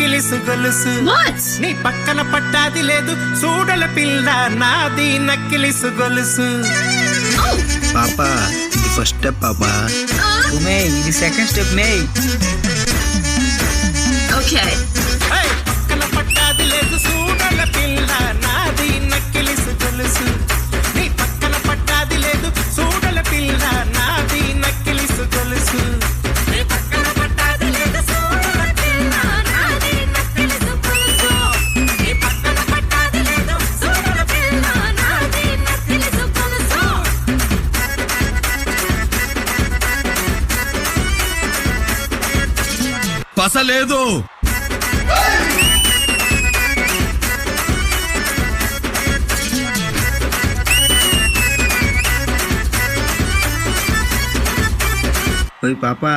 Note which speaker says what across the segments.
Speaker 1: నక్కిలిసు గొలుసు నీ పక్కన పట్టాది లేదు చూడల పిల్ల నాది నక్కిలిసు గొలుసు.
Speaker 2: పాపా ఇది ఫస్ట్ స్టెప్ పాపా.
Speaker 3: మే ఇది సెకండ్ స్టెప్ మే.
Speaker 4: ఓకే
Speaker 1: పక్కన పట్టాది లేదు చూడల పిల్ల నాది నక్కిలిసు గొలుసు నీ పక్కన పట్టాది లేదు చూడల పిల్ల నాది నక్కిలిసు గొలుసు.
Speaker 5: పసలేదు.
Speaker 2: ఓయ్ పాపా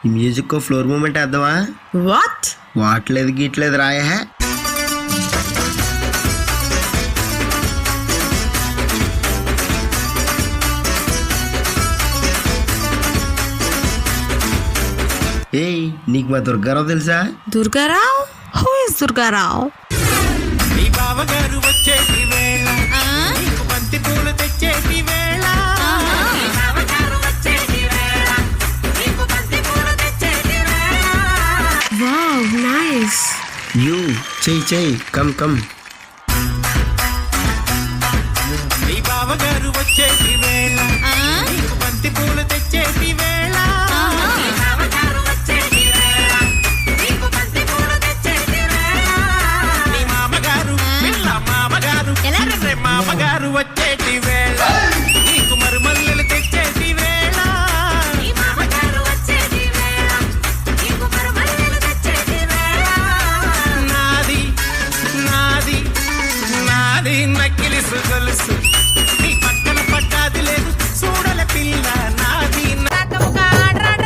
Speaker 2: ఈ మ్యూజిక్ కో ఫ్లోర్ మూమెంట్ వేద్దామా?
Speaker 4: వాట్
Speaker 2: వాట్లేదు గీట్లేదు రాయా. ఏయ్ నీకు మా దుర్గారావు తెలుసా?
Speaker 4: దుర్గారావు? Who is Durga Rao?
Speaker 1: నీ బావగారు వచ్చేటి వేళ నీకు బంతి పూలు తెచ్చేటి వేళ
Speaker 4: వావ్ నైస్.
Speaker 2: యూ చెయ్యి కమ్ కమ్.
Speaker 1: నీ బావగారు వచ్చేటి వేళ నీకు బంతి పూలు తెచ్చేటి వేళ నీ మామగారు పిల్ల మామగారు మామగారు వచ్చేటి వేళ నీకు మరుమల్లెలు తెచ్చేటి వేళ నాది నాది నాది నక్కిలిసు గొలుసు